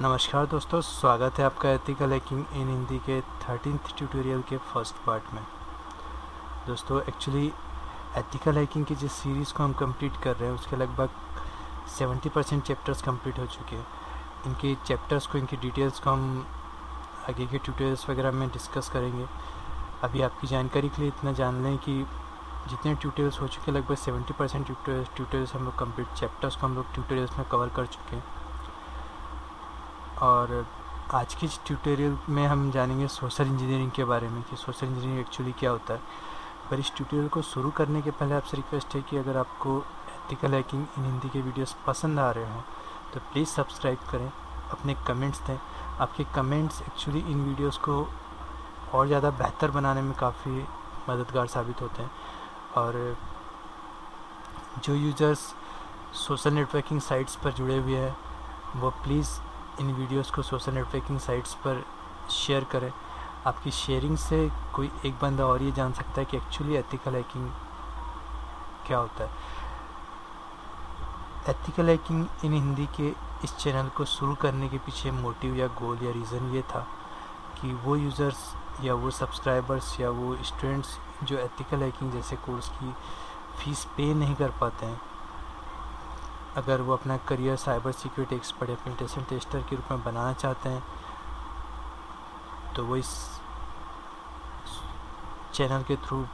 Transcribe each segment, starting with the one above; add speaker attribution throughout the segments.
Speaker 1: नमस्कार दोस्तों, स्वागत है आपका एथिकल हैकिंग इन हिंदी के 13th ट्यूटोरियल के फर्स्ट पार्ट में। दोस्तों एक्चुअली एथिकल हैकिंग की जिस सीरीज़ को हम कंप्लीट कर रहे हैं उसके लगभग 70% चैप्टर्स कंप्लीट हो चुके हैं। इनके चैप्टर्स को, इनकी डिटेल्स को हम आगे के ट्यूटोरियल्स वगैरह में डिस्कस करेंगे। अभी आपकी जानकारी के लिए इतना जान लें कि जितने ट्यूटोरियल्स हो चुके हैं लगभग 70% ट्यूटोरियल्स हम लोग कंप्लीट, चैप्टर्स को हम लोग ट्यूटोरियल्स में कवर कर चुके हैं। और आज की ट्यूटोरियल में हम जानेंगे सोशल इंजीनियरिंग के बारे में कि सोशल इंजीनियरिंग एक्चुअली क्या होता है। पर इस ट्यूटोरियल को शुरू करने के पहले आपसे रिक्वेस्ट है कि अगर आपको एथिकल हैकिंग इन हिंदी के वीडियोस पसंद आ रहे हों तो प्लीज़ सब्सक्राइब करें, अपने कमेंट्स दें। आपके कमेंट्स एक्चुअली इन वीडियोस को और ज़्यादा बेहतर बनाने में काफ़ी मददगार साबित होते हैं। और जो यूज़र्स सोशल नेटवर्किंग साइट्स पर जुड़े हुए हैं वो प्लीज़ इन वीडियोस को सोशल नेटवर्किंग साइट्स पर शेयर करें। आपकी शेयरिंग से कोई एक बंदा और ये जान सकता है कि एक्चुअली एथिकल हैकिंग क्या होता है। एथिकल हैकिंग इन हिंदी के इस चैनल को शुरू करने के पीछे मोटिव या गोल या रीज़न ये था कि वो यूज़र्स या वो सब्सक्राइबर्स या वो स्टूडेंट्स जो एथिकल हैकिंग जैसे कोर्स की फ़ीस पे नहीं कर पाते हैं, अगर वो अपना करियर साइबर सिक्योरिटी एक्सपर्ट या पेनिट्रेशन टेस्टर के रूप में बनाना चाहते हैं तो वो इस चैनल के थ्रू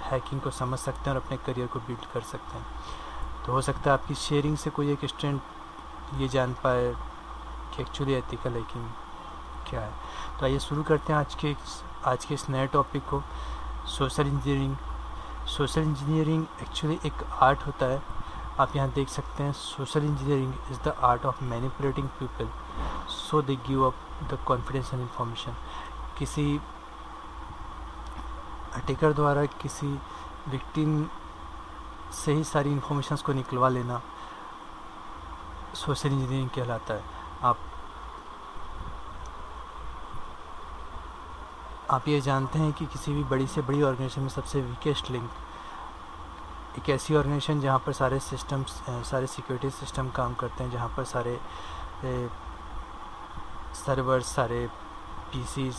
Speaker 1: हैकिंग को समझ सकते हैं और अपने करियर को बिल्ड कर सकते हैं। तो हो सकता है आपकी शेयरिंग से कोई एक स्टूडेंट ये जान पाए कि एक्चुअली एथिकल हैकिंग क्या है। तो आइए शुरू करते हैं आज के इस नए टॉपिक को, social engineering. Social engineering actually एक आर्ट होता है। आप यहाँ देख सकते हैं, social engineering is the art of manipulating people so they give up the confidential information. किसी अटैकर द्वारा किसी विक्टिम से ही सारी इन्फॉर्मेशंस को निकलवा लेना सोशल इंजीनियरिंग कहलाता है। आप ये जानते हैं कि किसी भी बड़ी से बड़ी ऑर्गेनाइजेशन में सबसे वीकेस्ट लिंक एक ऐसी ऑर्गेनाइजेशन जहाँ पर सारे सिस्टम्स, सारे सिक्योरिटी सिस्टम काम करते हैं, जहाँ पर सारे सर्वर्स, सारे पीसीज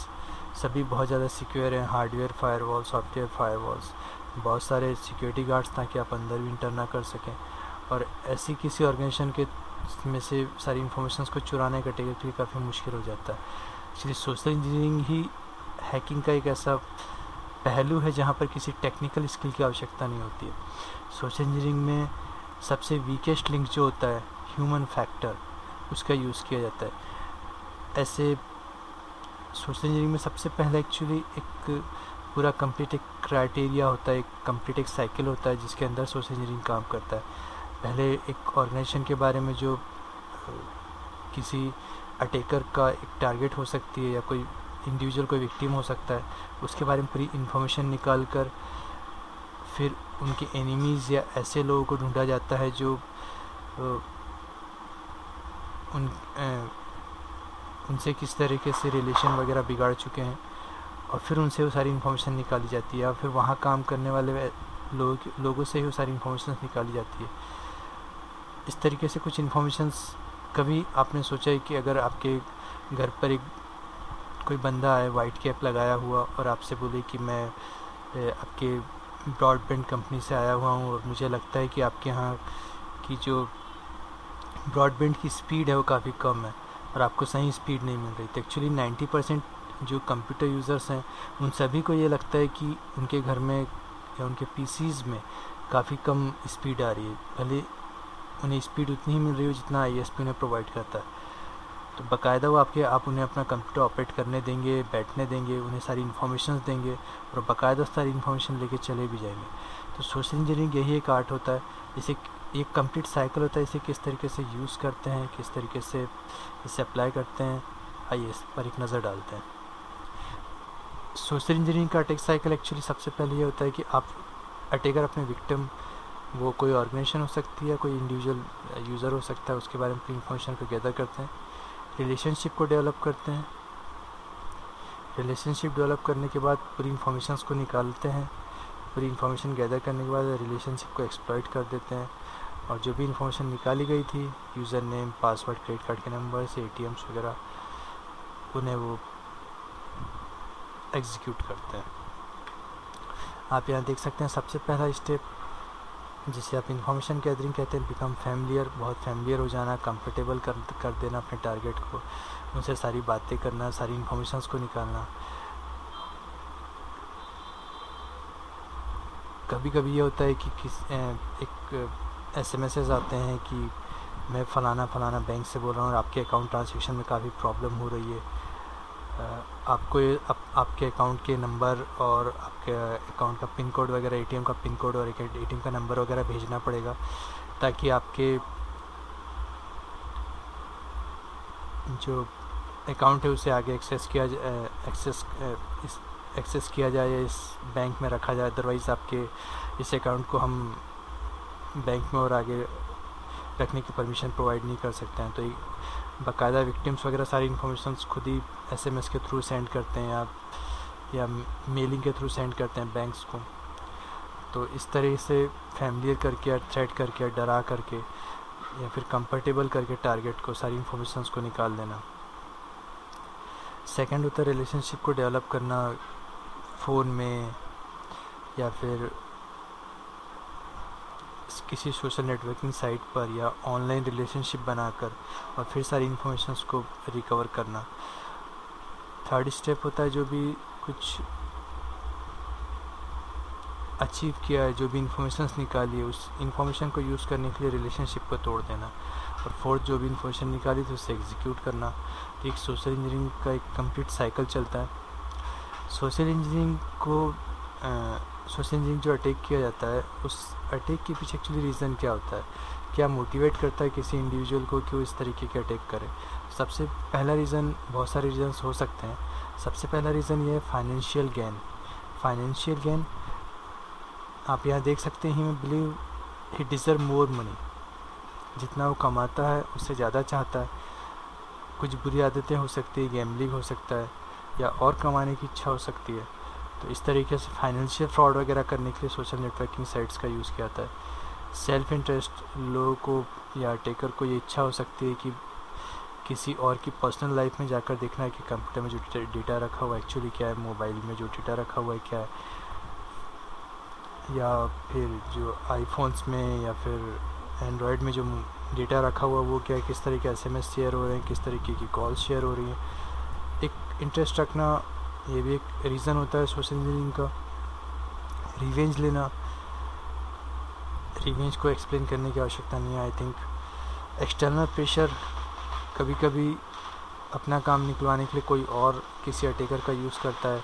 Speaker 1: सभी बहुत ज़्यादा सिक्योर हैं। हार्डवेयर फायरवॉल, सॉफ्टवेयर फायरवॉल्स, बहुत सारे सिक्योरिटी गार्ड्स ताकि आप अंदर भी इंटर ना कर सकें। और ऐसी किसी ऑर्गेनाइजेशन के में से सारी इन्फॉर्मेशन को चुराने का टेक्निकली काफ़ी मुश्किल हो जाता है। इसलिए सोशल इंजीनियरिंग ही हैकिंग का एक ऐसा पहलू है जहाँ पर किसी टेक्निकल स्किल की आवश्यकता नहीं होती है। सोशल इंजीनियरिंग में सबसे वीकेस्ट लिंक जो होता है, ह्यूमन फैक्टर, उसका यूज़ किया जाता है। ऐसे सोशल इंजीनियरिंग में सबसे पहले एक्चुअली एक पूरा कंप्लीट एक क्राइटेरिया होता है, एक कंप्लीट एक साइकिल होता है जिसके अंदर सोशल इंजीनियरिंग काम करता है। पहले एक ऑर्गेनाइजेशन के बारे में जो किसी अटैकर का एक टारगेट हो सकती है या कोई इंडिविजुअल कोई विक्टिम हो सकता है, उसके बारे में पूरी इन्फॉर्मेशन निकाल कर फिर उनके एनिमीज़ या ऐसे लोगों को ढूंढा जाता है जो उनसे किस तरीके से रिलेशन वगैरह बिगाड़ चुके हैं, और फिर उनसे वो सारी इन्फॉर्मेशन निकाली जाती है। या फिर वहाँ काम करने वाले लोगों से ही वो सारी इन्फॉर्मेशन निकाली जाती है। इस तरीके से कुछ इन्फॉर्मेशंस, कभी आपने सोचा है कि अगर आपके घर पर एक कोई बंदा है वाइट कैप लगाया हुआ और आपसे बोले कि मैं आपके ब्रॉडबैंड कंपनी से आया हुआ हूँ और मुझे लगता है कि आपके यहाँ की जो ब्रॉडबैंड की स्पीड है वो काफ़ी कम है और आपको सही स्पीड नहीं मिल रही। तो एक्चुअली 90% जो कंप्यूटर यूज़र्स हैं उन सभी को ये लगता है कि उनके घर में या उनके पीसीज़ में काफ़ी कम स्पीड आ रही है, भले उन्हें स्पीड उतनी ही मिल रही हो जितना ISP उन्हें प्रोवाइड करता है। तो बाकायदा वो आप उन्हें अपना कंप्यूटर ऑपरेट करने देंगे, बैठने देंगे, उन्हें सारी इन्फॉर्मेशन देंगे और बाकायदा सारी इन्फॉर्मेशन लेके चले भी जाएंगे। तो सोशल इंजीनियरिंग यही एक आर्ट होता है, इसे एक कंप्लीट साइकिल होता है। इसे किस तरीके से यूज़ करते हैं, किस तरीके से इसे अप्लाई करते हैं, आइए इस पर एक नज़र डालते हैं। सोशल इंजीनियरिंग का अटैक साइकिल एक्चुअली सबसे पहले ये होता है कि आप अटैकर अपने विक्टिम, वो कोई ऑर्गेनाइजेशन हो सकती है या कोई इंडिविजुअल यूज़र हो सकता है, उसके बारे में पूरी इन्फॉर्मेशन को गैदर करते हैं, रिलेशनशिप को डेवलप करते हैं। रिलेशनशिप डेवलप करने के बाद पूरी इन्फॉर्मेशन को निकालते हैं। पूरी इन्फॉर्मेशन गैदर करने के बाद रिलेशनशिप को एक्सप्लॉइट कर देते हैं और जो भी इंफॉर्मेशन निकाली गई थी, user name, password, credit card के नंबर से, ATMs वगैरह, उन्हें वो एग्जीक्यूट करते हैं। आप यहाँ देख सकते हैं सबसे पहला स्टेप जिसे आप इंफॉर्मेशन गैदरिंग कहते हैं, बिकम फैमिलियर, बहुत फैमिलियर हो जाना, कंफर्टेबल कर देना अपने टारगेट को, उनसे सारी बातें करना, सारी इंफॉर्मेशंस को निकालना। कभी कभी ये होता है कि एक SMSs आते हैं कि मैं फ़लाना बैंक से बोल रहा हूँ और आपके अकाउंट ट्रांसैक्शन में काफ़ी प्रॉब्लम हो रही है, आपको आपके अकाउंट के नंबर और आपके अकाउंट का पिन कोड वगैरह, ATM का पिन कोड और ATM का नंबर वगैरह भेजना पड़ेगा, ताकि आपके जो अकाउंट है उसे आगे एक्सेस किया जाए या इस बैंक में रखा जाए। अदरवाइज़ आपके इस अकाउंट को हम बैंक में और आगे रखने की परमिशन प्रोवाइड नहीं कर सकते हैं। तो बाकायदा विक्टिम्स वगैरह सारी इन्फॉर्मेशंस खुद ही SMS के थ्रू सेंड करते हैं या मेलिंग के थ्रू सेंड करते हैं बैंक्स को। तो इस तरह से फैमिलियर करके या थ्रेट करके या डरा करके या फिर कंफर्टेबल करके टारगेट को सारी इन्फॉर्मेशंस को निकाल देना। सेकंड होता है रिलेशनशिप को डेवलप करना, फ़ोन में या फिर किसी सोशल नेटवर्किंग साइट पर या ऑनलाइन रिलेशनशिप बनाकर और फिर सारी इन्फॉर्मेशंस को रिकवर करना। थर्ड स्टेप होता है जो भी कुछ अचीव किया है, जो भी इन्फॉर्मेशंस निकाली है, उस इन्फॉर्मेशन को यूज़ करने के लिए रिलेशनशिप को तोड़ देना। और फोर्थ, जो भी इन्फॉर्मेशन निकाली थी उसे एग्जीक्यूट करना। तो एक सोशल इंजीनियरिंग का एक कंप्लीट साइकिल चलता है। सोशल इंजीनियरिंग जो अटैक किया जाता है, उस अटैक के पीछे एक्चुअली रीज़न क्या होता है, क्या मोटिवेट करता है किसी इंडिविजुअल को कि वो इस तरीके के अटैक करे। सबसे पहला रीज़न, बहुत सारे रीज़न्स हो सकते हैं। सबसे पहला रीज़न ये है फाइनेंशियल गेन। आप यहाँ देख सकते हैं, ही बिलीव ही डिज़र्व मोर मनी। जितना वो कमाता है उससे ज़्यादा चाहता है। कुछ बुरी आदतें हो सकती है, गैम्बलिंग हो सकता है या और कमाने की इच्छा हो सकती है। तो इस तरीके से फाइनेंशियल फ्रॉड वगैरह करने के लिए सोशल नेटवर्किंग साइट्स का यूज़ किया जाता है। सेल्फ इंटरेस्ट, लोगों को या अटैकर को ये इच्छा हो सकती है कि किसी और की पर्सनल लाइफ में जाकर देखना है कि कंप्यूटर में जो डेटा रखा हुआ है एक्चुअली क्या है, मोबाइल में जो डेटा रखा हुआ है क्या है, या फिर जो आईफोन्स में या फिर एंड्रॉयड में जो डेटा रखा हुआ वो क्या है, किस तरह के SMS शेयर हो रहे हैं, किस तरीके की कॉल शेयर हो रही हैं। एक इंटरेस्ट रखना ये भी एक रीज़न होता है सोशल इंजीनियरिंग का। रिवेंज लेना, रिवेंज को एक्सप्लेन करने की आवश्यकता नहीं है। आई थिंक एक्सटर्नल प्रेशर, कभी कभी अपना काम निकलवाने के लिए कोई और किसी अटैकर का यूज़ करता है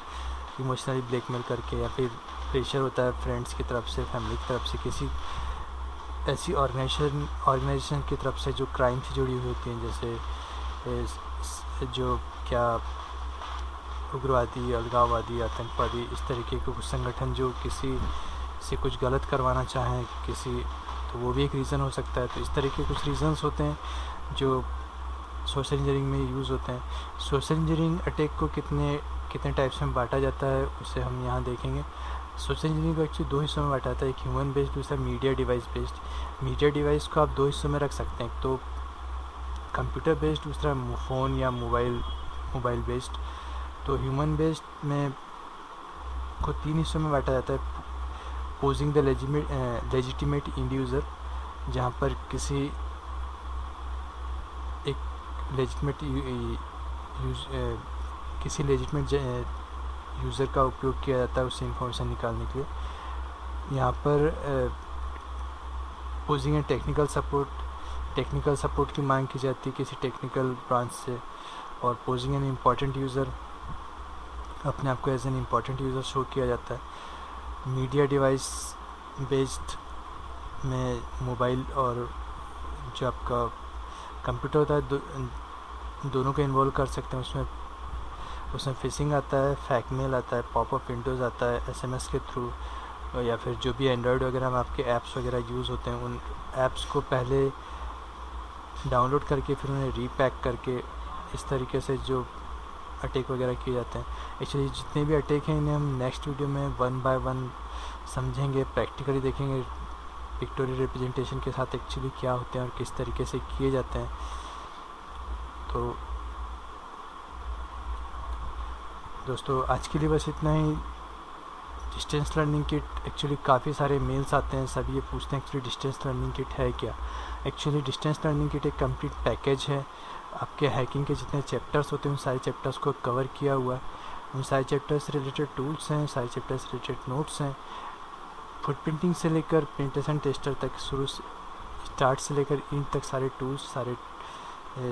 Speaker 1: इमोशनली ब्लैकमेल करके, या फिर प्रेशर होता है फ्रेंड्स की तरफ से, फैमिली की तरफ से, किसी ऐसी ऑर्गेनाइजेशन की तरफ से जो क्राइम से जुड़ी हुई होती हैं, जैसे जो क्या उग्रवादी, अलगाववादी, आतंकवादी, इस तरीके के कुछ संगठन जो किसी से कुछ गलत करवाना चाहें किसी, तो वो भी एक रीज़न हो सकता है। तो इस तरह के कुछ रीज़न्स होते हैं जो सोशल इंजीनियरिंग में यूज़ होते हैं। सोशल इंजीनियरिंग अटैक को कितने टाइप्स में बांटा जाता है उसे हम यहाँ देखेंगे। सोशल इंजीनियरिंग को एक्चुअली 2 हिस्सों में बांटा जाता है, एक ह्यूमन बेस्ड, दूसरा media device based. Media device को आप 2 हिस्सों में रख सकते हैं, एक तो कंप्यूटर बेस्ड, दूसरा फ़ोन या मोबाइल बेस्ड। तो ह्यूमन बेस्ड में को 3 हिस्सों में बांटा जाता है। पोजिंग द लेजिटिमेट इंडिविजुअल, जहाँ पर किसी एक लेजिटिमेट यूज़र का उपयोग किया जाता है उससे इंफॉर्मेशन निकालने के लिए। यहाँ पर पोजिंग एंड टेक्निकल सपोर्ट की मांग की जाती है किसी टेक्निकल ब्रांच से। और पोजिंग एन इम्पॉर्टेंट यूज़र, अपने आप को as an important user show किया जाता है। मीडिया डिवाइस बेस्ड में मोबाइल और जो आपका कंप्यूटर होता है दोनों को इन्वॉल्व कर सकते हैं। उसमें फिशिंग आता है, फैक मेल आता है, पॉपअप विंडोज़ आता है SMS के थ्रू, या फिर जो भी एंड्रॉयड वगैरह में आपके ऐप्स वगैरह यूज़ होते हैं उन ऐप्स को पहले डाउनलोड करके फिर उन्हें रीपैक करके इस तरीके से जो अटैक वगैरह किए जाते हैं। एक्चुअली जितने भी अटैक हैं इन्हें हम नेक्स्ट वीडियो में 1 बाय 1 समझेंगे, प्रैक्टिकली देखेंगे पिक्टोरियल रिप्रेजेंटेशन के साथ एक्चुअली क्या होते हैं और किस तरीके से किए जाते हैं। तो दोस्तों आज के लिए बस इतना ही। डिस्टेंस लर्निंग किट एक्चुअली काफ़ी सारे मेल्स आते हैं, सभी ये पूछते हैं एक्चुअली डिस्टेंस लर्निंग किट है क्या। एक्चुअली डिस्टेंस लर्निंग किट एक कंप्लीट पैकेज है। आपके हैकिंग के जितने चैप्टर्स होते हैं उन सारे चैप्टर्स को कवर किया हुआ है। उन सारे चैप्टर्स से रिलेटेड टूल्स हैं, सारे चैप्टर्स से रिलेटेड नोट्स हैं। फुटप्रिंटिंग से लेकर प्रिंटर्स एंड टेस्टर तक, शुरू से स्टार्ट से लेकर इन तक सारे टूल्स,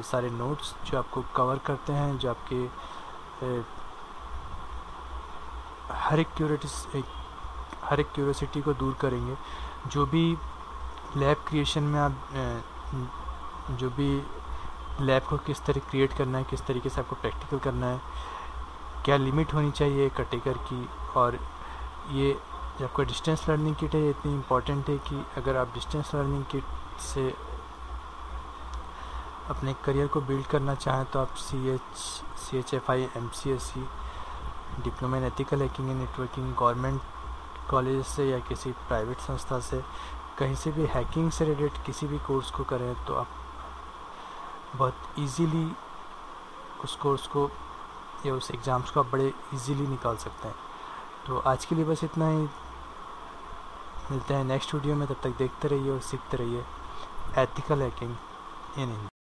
Speaker 1: सारे नोट्स जो आपको कवर करते हैं, जो आपके हर एक क्यूरियोसिटी को दूर करेंगे। जो भी लैब क्रिएशन में आप जो भी लैब को किस तरह क्रिएट करना है, किस तरीके से आपको प्रैक्टिकल करना है, क्या लिमिट होनी चाहिए एक टेकर की। और ये जो आपका डिस्टेंस लर्निंग किट है ये इतनी इम्पॉर्टेंट है कि अगर आप डिस्टेंस लर्निंग किट से अपने करियर को बिल्ड करना चाहें तो आप CHFI MCSE diploma in ethical hacking and networking government college से या किसी प्राइवेट संस्था से कहीं से भी हैकिंग से रिलेटेड किसी भी कोर्स को करें तो आप बहुत इजीली उस कोर्स को या उस एग्ज़ाम्स को आप बड़े इजीली निकाल सकते हैं। तो आज के लिए बस इतना ही। मिलते हैं नेक्स्ट वीडियो में, तब तक देखते रहिए और सीखते रहिए एथिकल हैकिंग इन इंडिया।